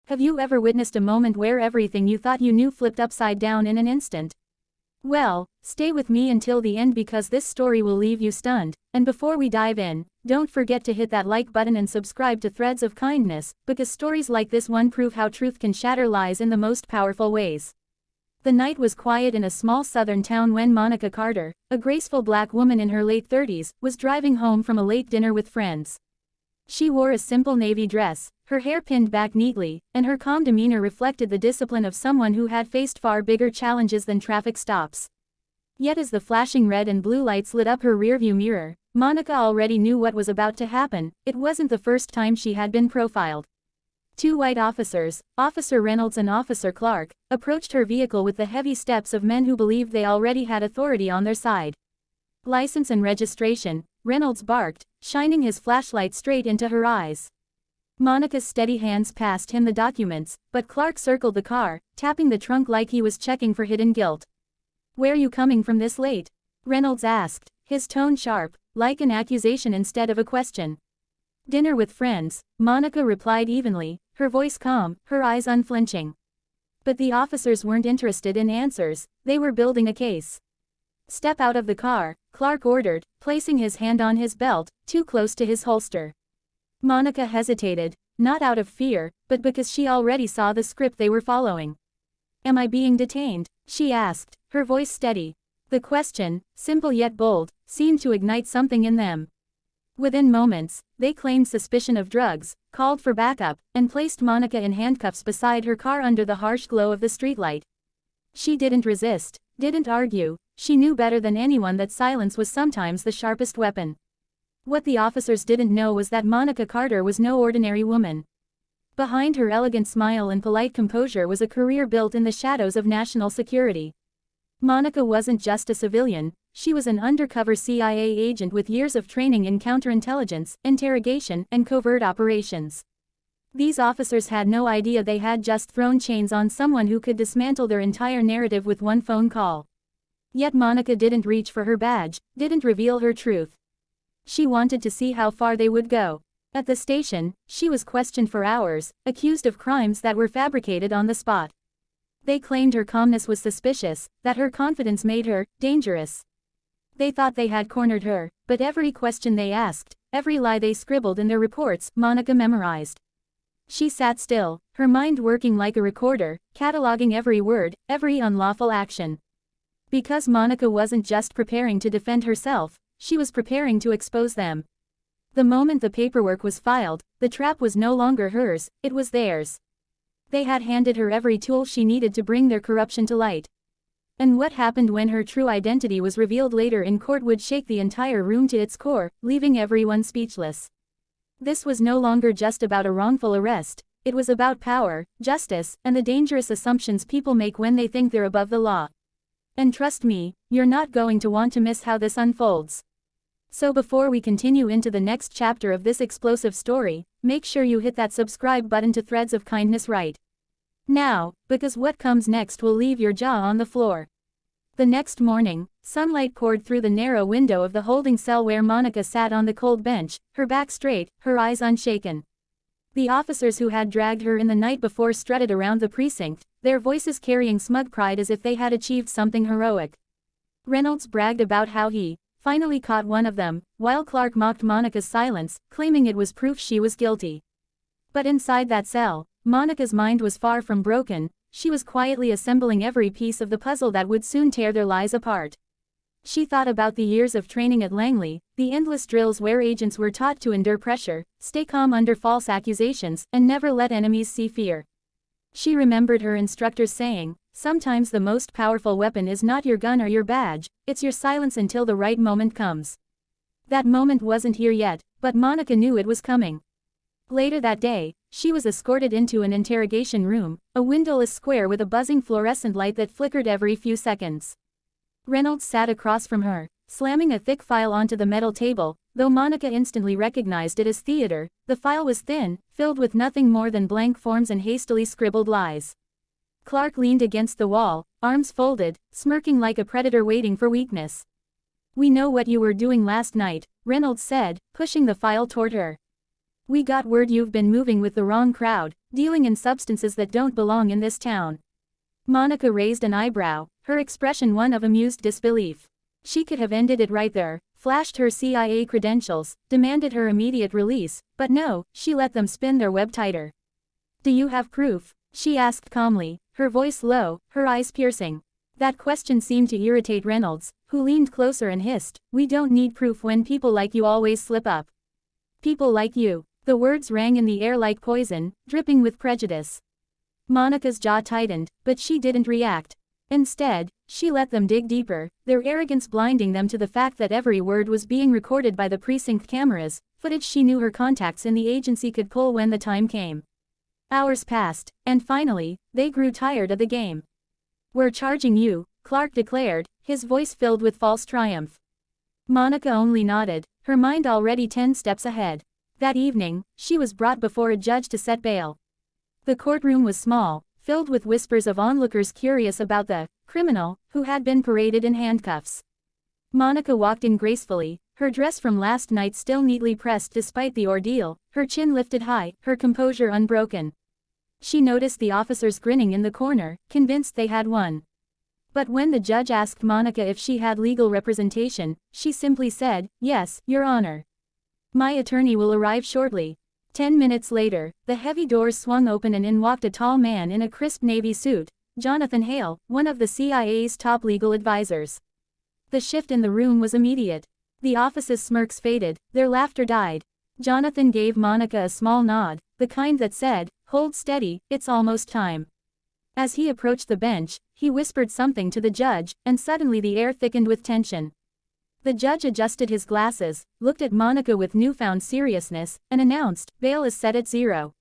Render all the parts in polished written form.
Have you ever witnessed a moment where everything you thought you knew flipped upside down in an instant? Well, stay with me until the end because this story will leave you stunned, and before we dive in, don't forget to hit that like button and subscribe to Threads of Kindness, because stories like this one prove how truth can shatter lies in the most powerful ways. The night was quiet in a small southern town when Monica Carter, a graceful black woman in her late 30s, was driving home from a late dinner with friends. She wore a simple navy dress, her hair pinned back neatly, and her calm demeanor reflected the discipline of someone who had faced far bigger challenges than traffic stops. Yet as the flashing red and blue lights lit up her rearview mirror, Monica already knew what was about to happen. It wasn't the first time she had been profiled. Two white officers, Officer Reynolds and Officer Clark, approached her vehicle with the heavy steps of men who believed they already had authority on their side. "License and registration," Reynolds barked, shining his flashlight straight into her eyes. Monica's steady hands passed him the documents, but Clark circled the car, tapping the trunk like he was checking for hidden guilt. "Where you coming from this late?" Reynolds asked, his tone sharp, like an accusation instead of a question. "Dinner with friends," Monica replied evenly, her voice calm, her eyes unflinching. But the officers weren't interested in answers, they were building a case. "Step out of the car," Clark ordered, placing his hand on his belt, too close to his holster. Monica hesitated, not out of fear, but because she already saw the script they were following. "Am I being detained?" she asked, her voice steady. The question, simple yet bold, seemed to ignite something in them. Within moments, they claimed suspicion of drugs, called for backup, and placed Monica in handcuffs beside her car under the harsh glow of the streetlight. She didn't resist, didn't argue. She knew better than anyone that silence was sometimes the sharpest weapon. What the officers didn't know was that Monica Carter was no ordinary woman. Behind her elegant smile and polite composure was a career built in the shadows of national security. Monica wasn't just a civilian, she was an undercover CIA agent with years of training in counterintelligence, interrogation, and covert operations. These officers had no idea they had just thrown chains on someone who could dismantle their entire narrative with one phone call. Yet Monica didn't reach for her badge, didn't reveal her truth. She wanted to see how far they would go. At the station, she was questioned for hours, accused of crimes that were fabricated on the spot. They claimed her calmness was suspicious, that her confidence made her dangerous. They thought they had cornered her, but every question they asked, every lie they scribbled in their reports, Monica memorized. She sat still, her mind working like a recorder, cataloging every word, every unlawful action. Because Monica wasn't just preparing to defend herself, she was preparing to expose them. The moment the paperwork was filed, the trap was no longer hers, it was theirs. They had handed her every tool she needed to bring their corruption to light. And what happened when her true identity was revealed later in court would shake the entire room to its core, leaving everyone speechless. This was no longer just about a wrongful arrest, it was about power, justice, and the dangerous assumptions people make when they think they're above the law. And trust me, you're not going to want to miss how this unfolds. So before we continue into the next chapter of this explosive story, make sure you hit that subscribe button to Threads of Kindness right now, because what comes next will leave your jaw on the floor. The next morning, sunlight poured through the narrow window of the holding cell where Monica sat on the cold bench, her back straight, her eyes unshaken. The officers who had dragged her in the night before strutted around the precinct, their voices carrying smug pride as if they had achieved something heroic. Reynolds bragged about how he finally caught one of them, while Clark mocked Monica's silence, claiming it was proof she was guilty. But inside that cell, Monica's mind was far from broken, she was quietly assembling every piece of the puzzle that would soon tear their lies apart. She thought about the years of training at Langley, the endless drills where agents were taught to endure pressure, stay calm under false accusations, and never let enemies see fear. She remembered her instructors saying, "Sometimes the most powerful weapon is not your gun or your badge, it's your silence until the right moment comes." That moment wasn't here yet, but Monica knew it was coming. Later that day, she was escorted into an interrogation room, a windowless square with a buzzing fluorescent light that flickered every few seconds. Reynolds sat across from her, slamming a thick file onto the metal table. Though Monica instantly recognized it as theater, the file was thin, filled with nothing more than blank forms and hastily scribbled lies. Clark leaned against the wall, arms folded, smirking like a predator waiting for weakness. "We know what you were doing last night," Reynolds said, pushing the file toward her. We got word you've been moving with the wrong crowd, dealing in substances that don't belong in this town. Monica raised an eyebrow, her expression one of amused disbelief. She could have ended it right there, flashed her CIA credentials, demanded her immediate release, but no, she let them spin their web tighter. Do you have proof? She asked calmly, her voice low, her eyes piercing. That question seemed to irritate Reynolds, who leaned closer and hissed, "We don't need proof when people like you always slip up." People like you. The words rang in the air like poison, dripping with prejudice. Monica's jaw tightened, but she didn't react. Instead, she let them dig deeper, their arrogance blinding them to the fact that every word was being recorded by the precinct cameras, footage she knew her contacts in the agency could pull when the time came. Hours passed, and finally, they grew tired of the game. "We're charging you," Clark declared, his voice filled with false triumph. Monica only nodded, her mind already 10 steps ahead. That evening, she was brought before a judge to set bail. The courtroom was small, filled with whispers of onlookers curious about the criminal who had been paraded in handcuffs. Monica walked in gracefully, her dress from last night still neatly pressed despite the ordeal, her chin lifted high, her composure unbroken. She noticed the officers grinning in the corner, convinced they had won. But when the judge asked Monica if she had legal representation, she simply said, "Yes, Your Honor. My attorney will arrive shortly." 10 minutes later, the heavy doors swung open and in walked a tall man in a crisp navy suit, Jonathan Hale, one of the CIA's top legal advisors. The shift in the room was immediate. The office's smirks faded, their laughter died. Jonathan gave Monica a small nod, the kind that said, "Hold steady, it's almost time." As he approached the bench, he whispered something to the judge, and suddenly the air thickened with tension. The judge adjusted his glasses, looked at Monica with newfound seriousness, and announced, "Bail is set at 0.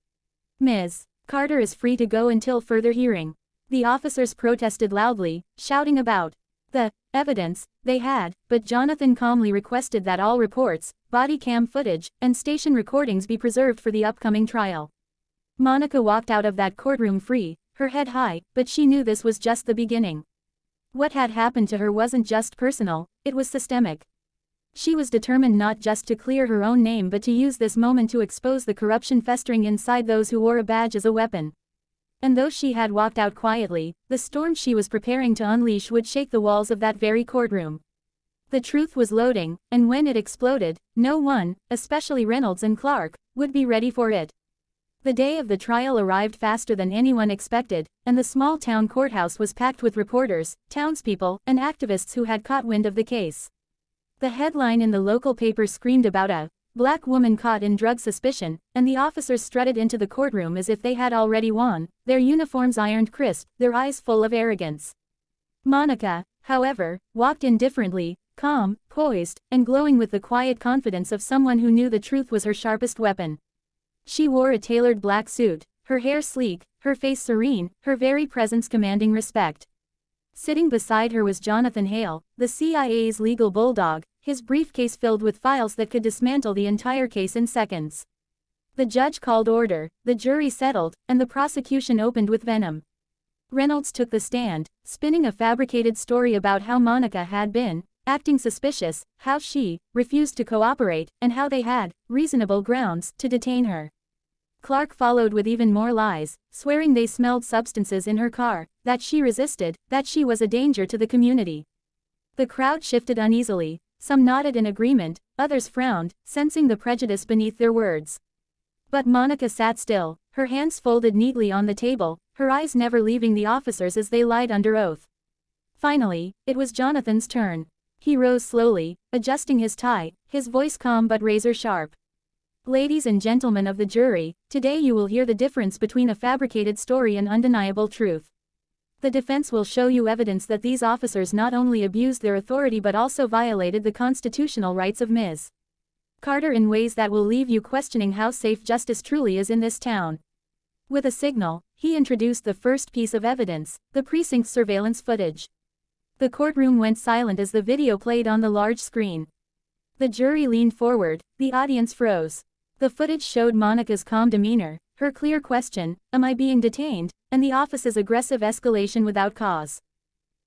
Ms. Carter is free to go until further hearing." The officers protested loudly, shouting about the evidence they had, but Jonathan calmly requested that all reports, body cam footage, and station recordings be preserved for the upcoming trial. Monica walked out of that courtroom free, her head high, but she knew this was just the beginning. What had happened to her wasn't just personal, it was systemic. She was determined not just to clear her own name but to use this moment to expose the corruption festering inside those who wore a badge as a weapon. And though she had walked out quietly, the storm she was preparing to unleash would shake the walls of that very courtroom. The truth was loading, and when it exploded, no one, especially Reynolds and Clark, would be ready for it. The day of the trial arrived faster than anyone expected, and the small-town courthouse was packed with reporters, townspeople, and activists who had caught wind of the case. The headline in the local paper screamed about a black woman caught in drug suspicion, and the officers strutted into the courtroom as if they had already won, their uniforms ironed crisp, their eyes full of arrogance. Monica, however, walked in differently, calm, poised, and glowing with the quiet confidence of someone who knew the truth was her sharpest weapon. She wore a tailored black suit, her hair sleek, her face serene, her very presence commanding respect. Sitting beside her was Jonathan Hale, the CIA's legal bulldog, his briefcase filled with files that could dismantle the entire case in seconds. The judge called order, the jury settled, and the prosecution opened with venom. Reynolds took the stand, spinning a fabricated story about how Monica had been acting suspicious, how she refused to cooperate, and how they had reasonable grounds to detain her. Clark followed with even more lies, swearing they smelled substances in her car, that she resisted, that she was a danger to the community. The crowd shifted uneasily, some nodded in agreement, others frowned, sensing the prejudice beneath their words. But Monica sat still, her hands folded neatly on the table, her eyes never leaving the officers as they lied under oath. Finally, it was Jonathan's turn. He rose slowly, adjusting his tie, his voice calm but razor-sharp. "Ladies and gentlemen of the jury, today you will hear the difference between a fabricated story and undeniable truth. The defense will show you evidence that these officers not only abused their authority but also violated the constitutional rights of Ms. Carter in ways that will leave you questioning how safe justice truly is in this town." With a signal, he introduced the first piece of evidence, the precinct surveillance footage. The courtroom went silent as the video played on the large screen. The jury leaned forward, the audience froze. The footage showed Monica's calm demeanor, her clear question, "Am I being detained?" and the office's aggressive escalation without cause.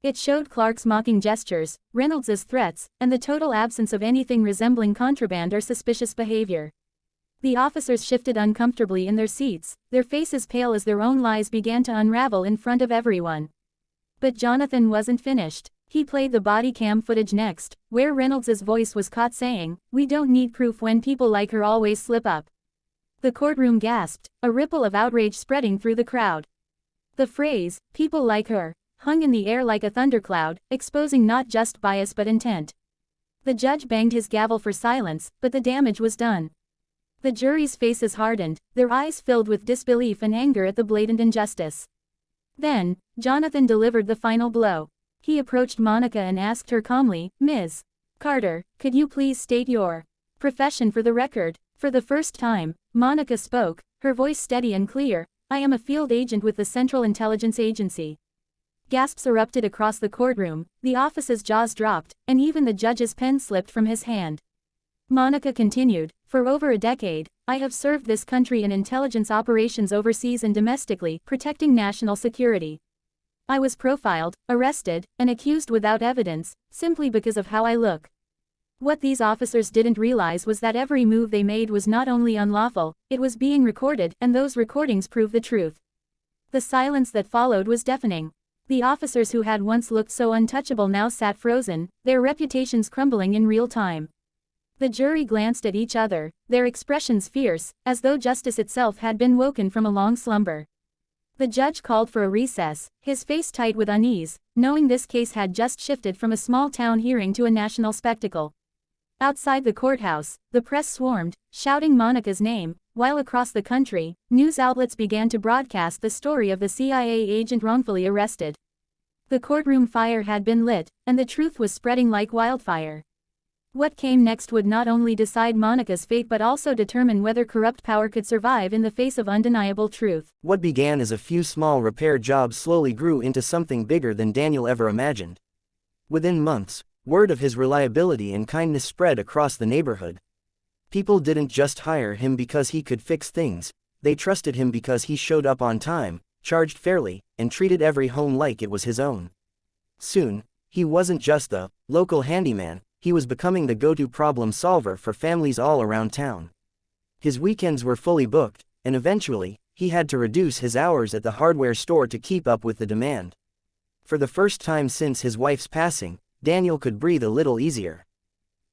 It showed Clark's mocking gestures, Reynolds's threats, and the total absence of anything resembling contraband or suspicious behavior. The officers shifted uncomfortably in their seats, their faces pale as their own lies began to unravel in front of everyone. But Jonathan wasn't finished. He played the body cam footage next, where Reynolds's voice was caught saying, "We don't need proof when people like her always slip up." The courtroom gasped, a ripple of outrage spreading through the crowd. The phrase, "people like her," hung in the air like a thundercloud, exposing not just bias but intent. The judge banged his gavel for silence, but the damage was done. The jury's faces hardened, their eyes filled with disbelief and anger at the blatant injustice. Then, Jonathan delivered the final blow. He approached Monica and asked her calmly, "Ms. Carter, could you please state your profession for the record?" For the first time, Monica spoke, her voice steady and clear. "I am a field agent with the Central Intelligence Agency." Gasps erupted across the courtroom, the officer's jaws dropped, and even the judge's pen slipped from his hand. Monica continued, "For over a decade, I have served this country in intelligence operations overseas and domestically, protecting national security. I was profiled, arrested, and accused without evidence, simply because of how I look." What these officers didn't realize was that every move they made was not only unlawful, it was being recorded, and those recordings prove the truth. The silence that followed was deafening. The officers who had once looked so untouchable now sat frozen, their reputations crumbling in real time. The jury glanced at each other, their expressions fierce, as though justice itself had been woken from a long slumber. The judge called for a recess, his face tight with unease, knowing this case had just shifted from a small-town hearing to a national spectacle. Outside the courthouse, the press swarmed, shouting Monica's name, while across the country, news outlets began to broadcast the story of the CIA agent wrongfully arrested. The courtroom fire had been lit, and the truth was spreading like wildfire. What came next would not only decide Monica's fate but also determine whether corrupt power could survive in the face of undeniable truth. What began as a few small repair jobs slowly grew into something bigger than Daniel ever imagined. Within months, word of his reliability and kindness spread across the neighborhood. People didn't just hire him because he could fix things, they trusted him because he showed up on time, charged fairly, and treated every home like it was his own. Soon, he wasn't just the local handyman, he was becoming the go-to problem solver for families all around town. His weekends were fully booked, and eventually, he had to reduce his hours at the hardware store to keep up with the demand. For the first time since his wife's passing, Daniel could breathe a little easier.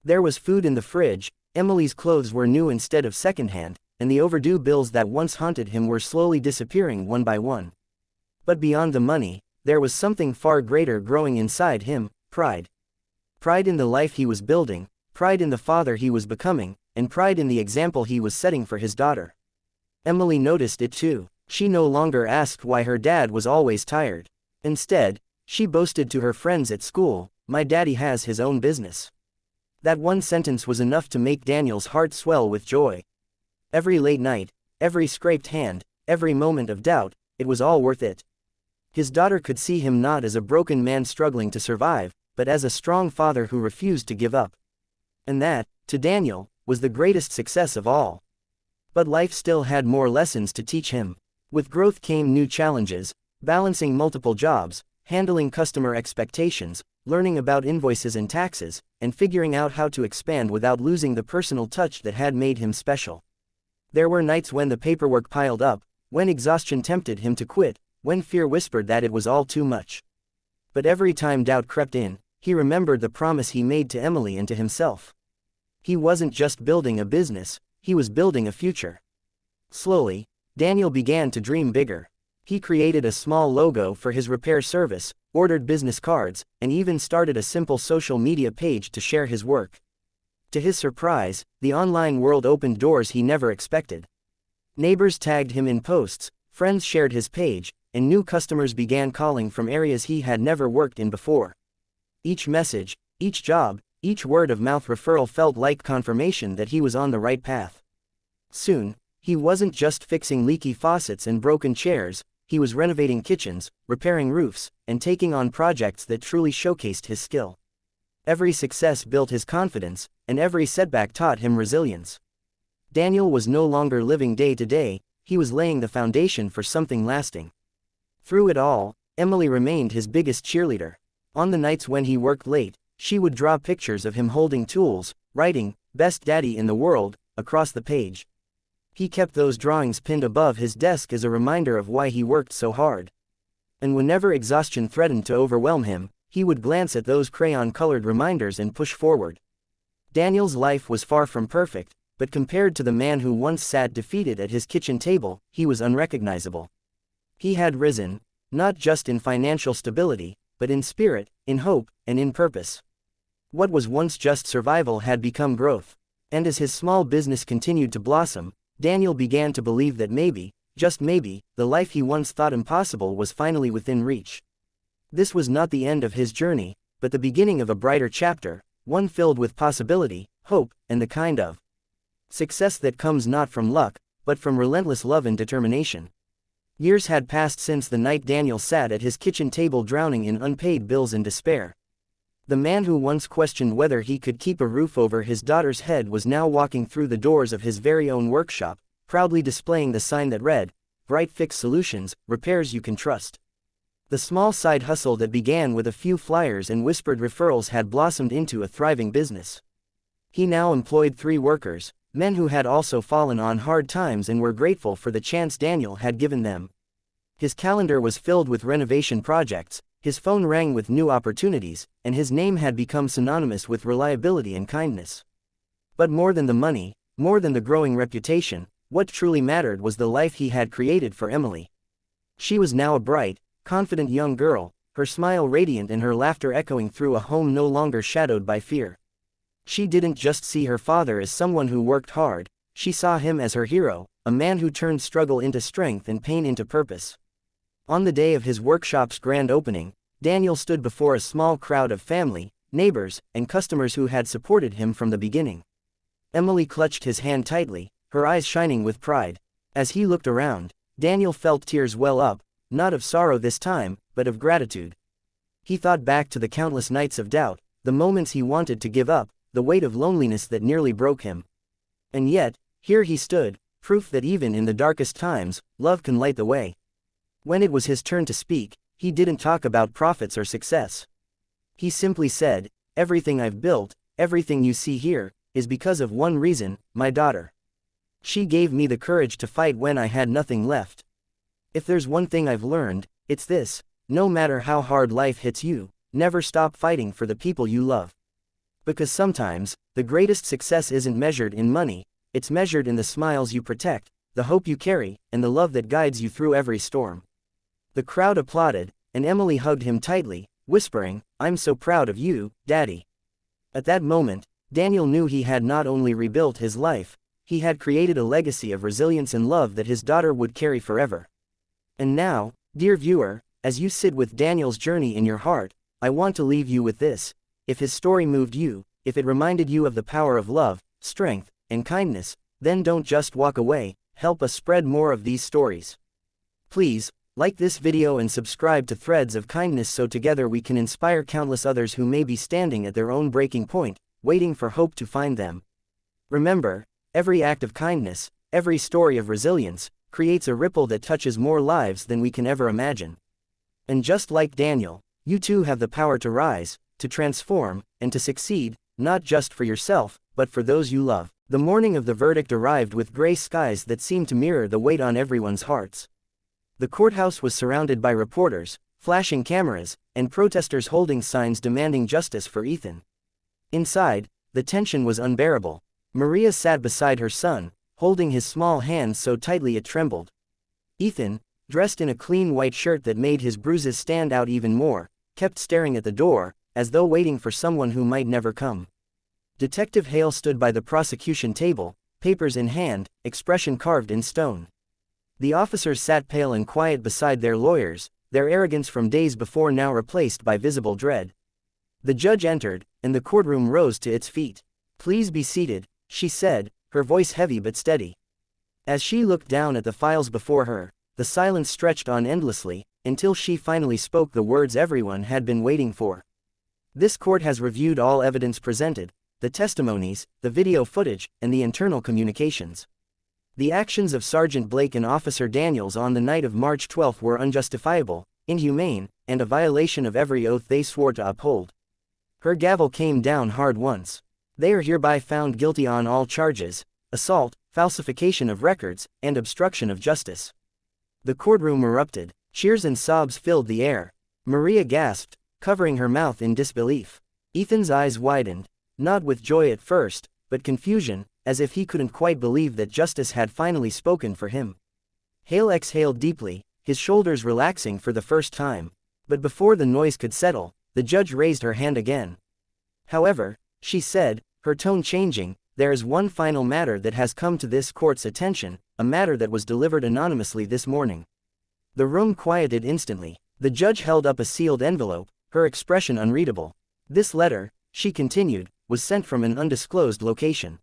There was food in the fridge, Emily's clothes were new instead of secondhand, and the overdue bills that once haunted him were slowly disappearing one by one. But beyond the money, there was something far greater growing inside him: pride. Pride in the life he was building, pride in the father he was becoming, and pride in the example he was setting for his daughter. Emily noticed it too. She no longer asked why her dad was always tired. Instead, she boasted to her friends at school, "My daddy has his own business." That one sentence was enough to make Daniel's heart swell with joy. Every late night, every scraped hand, every moment of doubt, it was all worth it. His daughter could see him not as a broken man struggling to survive, but as a strong father who refused to give up. And that, to Daniel, was the greatest success of all. But life still had more lessons to teach him. With growth came new challenges: balancing multiple jobs, handling customer expectations, learning about invoices and taxes, and figuring out how to expand without losing the personal touch that had made him special. There were nights when the paperwork piled up, when exhaustion tempted him to quit, when fear whispered that it was all too much. But every time doubt crept in, he remembered the promise he made to Emily and to himself. He wasn't just building a business, he was building a future. Slowly, Daniel began to dream bigger. He created a small logo for his repair service, ordered business cards, and even started a simple social media page to share his work. To his surprise, the online world opened doors he never expected. Neighbors tagged him in posts, friends shared his page, and new customers began calling from areas he had never worked in before. Each message, each job, each word-of-mouth referral felt like confirmation that he was on the right path. Soon, he wasn't just fixing leaky faucets and broken chairs, he was renovating kitchens, repairing roofs, and taking on projects that truly showcased his skill. Every success built his confidence, and every setback taught him resilience. Daniel was no longer living day to day, he was laying the foundation for something lasting. Through it all, Emily remained his biggest cheerleader. On the nights when he worked late, she would draw pictures of him holding tools, writing, "Best Daddy in the World," across the page. He kept those drawings pinned above his desk as a reminder of why he worked so hard. And whenever exhaustion threatened to overwhelm him, he would glance at those crayon-colored reminders and push forward. Daniel's life was far from perfect, but compared to the man who once sat defeated at his kitchen table, he was unrecognizable. He had risen, not just in financial stability, but in spirit, in hope, and in purpose. What was once just survival had become growth. And as his small business continued to blossom, Daniel began to believe that maybe, just maybe, the life he once thought impossible was finally within reach. This was not the end of his journey, but the beginning of a brighter chapter, one filled with possibility, hope, and the kind of success that comes not from luck, but from relentless love and determination. Years had passed since the night Daniel sat at his kitchen table drowning in unpaid bills and despair. The man who once questioned whether he could keep a roof over his daughter's head was now walking through the doors of his very own workshop, proudly displaying the sign that read, "Bright Fix Solutions, repairs you can trust." The small side hustle that began with a few flyers and whispered referrals had blossomed into a thriving business. He now employed 3 workers, men who had also fallen on hard times and were grateful for the chance Daniel had given them. His calendar was filled with renovation projects, his phone rang with new opportunities, and his name had become synonymous with reliability and kindness. But more than the money, more than the growing reputation, what truly mattered was the life he had created for Emily. She was now a bright, confident young girl, her smile radiant and her laughter echoing through a home no longer shadowed by fear. She didn't just see her father as someone who worked hard, she saw him as her hero, a man who turned struggle into strength and pain into purpose. On the day of his workshop's grand opening, Daniel stood before a small crowd of family, neighbors, and customers who had supported him from the beginning. Emily clutched his hand tightly, her eyes shining with pride. As he looked around, Daniel felt tears well up, not of sorrow this time, but of gratitude. He thought back to the countless nights of doubt, the moments he wanted to give up, the weight of loneliness that nearly broke him. And yet, here he stood, proof that even in the darkest times, love can light the way. When it was his turn to speak, he didn't talk about profits or success. He simply said, "Everything I've built, everything you see here, is because of one reason, my daughter. She gave me the courage to fight when I had nothing left. If there's one thing I've learned, it's this: no matter how hard life hits you, never stop fighting for the people you love. Because sometimes, the greatest success isn't measured in money, it's measured in the smiles you protect, the hope you carry, and the love that guides you through every storm." The crowd applauded, and Emily hugged him tightly, whispering, "I'm so proud of you, Daddy." At that moment, Daniel knew he had not only rebuilt his life, he had created a legacy of resilience and love that his daughter would carry forever. And now, dear viewer, as you sit with Daniel's journey in your heart, I want to leave you with this: if his story moved you, if it reminded you of the power of love, strength, and kindness, then don't just walk away, help us spread more of these stories. Please, like this video and subscribe to Threads of Kindness so together we can inspire countless others who may be standing at their own breaking point, waiting for hope to find them. Remember, every act of kindness, every story of resilience, creates a ripple that touches more lives than we can ever imagine. And just like Daniel, you too have the power to rise, to transform, and to succeed, not just for yourself, but for those you love. The morning of the verdict arrived with gray skies that seemed to mirror the weight on everyone's hearts. The courthouse was surrounded by reporters, flashing cameras, and protesters holding signs demanding justice for Ethan. Inside, the tension was unbearable. Maria sat beside her son, holding his small hand so tightly it trembled. Ethan, dressed in a clean white shirt that made his bruises stand out even more, kept staring at the door, as though waiting for someone who might never come. Detective Hale stood by the prosecution table, papers in hand, expression carved in stone. The officers sat pale and quiet beside their lawyers, their arrogance from days before now replaced by visible dread. The judge entered, and the courtroom rose to its feet. "Please be seated," she said, her voice heavy but steady. As she looked down at the files before her, the silence stretched on endlessly, until she finally spoke the words everyone had been waiting for. "This court has reviewed all evidence presented, the testimonies, the video footage, and the internal communications. The actions of Sergeant Blake and Officer Daniels on the night of March 12 were unjustifiable, inhumane, and a violation of every oath they swore to uphold." Her gavel came down hard once. "They are hereby found guilty on all charges: assault, falsification of records, and obstruction of justice. The courtroom erupted. Cheers and sobs filled the air. Maria gasped, covering her mouth in disbelief. Ethan's eyes widened, not with joy at first, but confusion, as if he couldn't quite believe that justice had finally spoken for him. Hale exhaled deeply, his shoulders relaxing for the first time. But before the noise could settle, the judge raised her hand again. However, she said, her tone changing, there is one final matter that has come to this court's attention, a matter that was delivered anonymously this morning. The room quieted instantly. The judge held up a sealed envelope, her expression unreadable. This letter, she continued, was sent from an undisclosed location.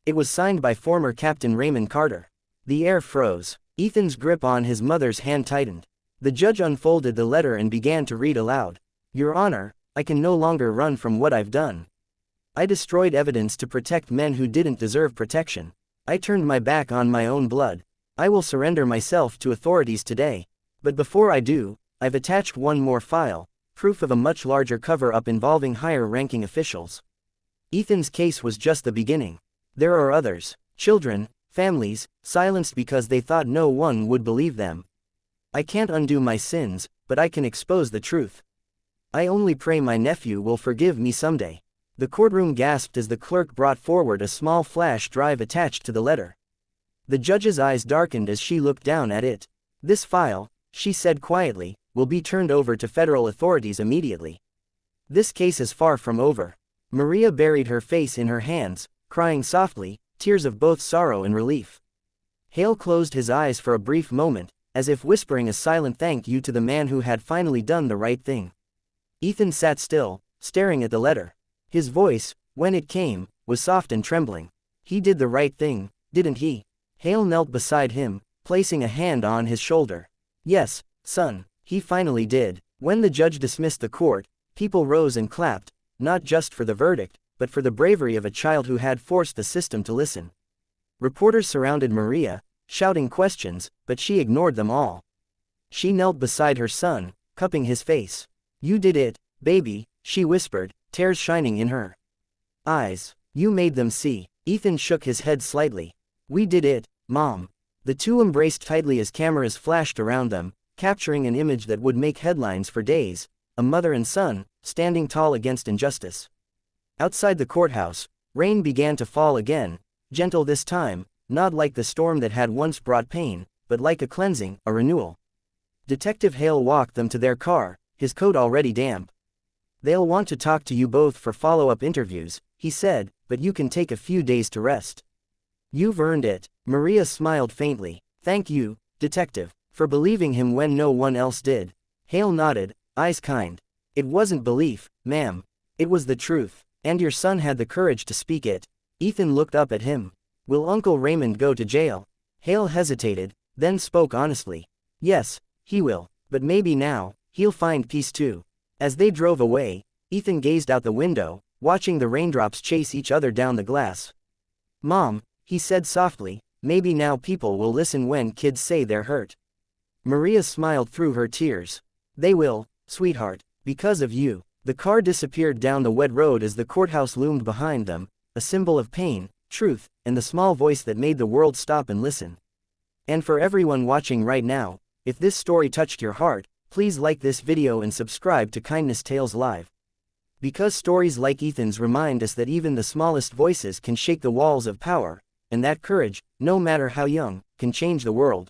It was signed by former Captain Raymond Carter. The air froze. Ethan's grip on his mother's hand tightened. The judge unfolded the letter and began to read aloud. Your Honor, I can no longer run from what I've done. I destroyed evidence to protect men who didn't deserve protection. I turned my back on my own blood. I will surrender myself to authorities today. But before I do, I've attached one more file, proof of a much larger cover-up involving higher-ranking officials. Ethan's case was just the beginning. There are others, children, families, silenced because they thought no one would believe them. I can't undo my sins, but I can expose the truth. I only pray my nephew will forgive me someday. The courtroom gasped as the clerk brought forward a small flash drive attached to the letter. The judge's eyes darkened as she looked down at it. This file, she said quietly, will be turned over to federal authorities immediately. This case is far from over. Maria buried her face in her hands, crying softly, tears of both sorrow and relief. Hale closed his eyes for a brief moment, as if whispering a silent thank you to the man who had finally done the right thing. Ethan sat still, staring at the letter. His voice, when it came, was soft and trembling. He did the right thing, didn't he? Hale knelt beside him, placing a hand on his shoulder. Yes, son, he finally did. When the judge dismissed the court, people rose and clapped, not just for the verdict, but for the bravery of a child who had forced the system to listen. Reporters surrounded Maria, shouting questions, but she ignored them all. She knelt beside her son, cupping his face. You did it, baby, she whispered, tears shining in her eyes. You made them see. Ethan shook his head slightly. We did it, Mom. The two embraced tightly as cameras flashed around them, capturing an image that would make headlines for days, a mother and son, standing tall against injustice. Outside the courthouse, rain began to fall again, gentle this time, not like the storm that had once brought pain, but like a cleansing, a renewal. Detective Hale walked them to their car, his coat already damp. They'll want to talk to you both for follow-up interviews, he said, but you can take a few days to rest. You've earned it. Maria smiled faintly. Thank you, Detective, for believing him when no one else did. Hale nodded, eyes kind. It wasn't belief, ma'am. It was the truth, and your son had the courage to speak it. Ethan looked up at him. Will Uncle Raymond go to jail? Hale hesitated, then spoke honestly. Yes, he will, but maybe now, he'll find peace too. As they drove away, Ethan gazed out the window, watching the raindrops chase each other down the glass. Mom, he said softly, maybe now people will listen when kids say they're hurt. Maria smiled through her tears. They will, sweetheart, because of you. The car disappeared down the wet road as the courthouse loomed behind them, a symbol of pain, truth, and the small voice that made the world stop and listen. And for everyone watching right now, if this story touched your heart, please like this video and subscribe to Kindness Tales Live. Because stories like Ethan's remind us that even the smallest voices can shake the walls of power, and that courage, no matter how young, can change the world.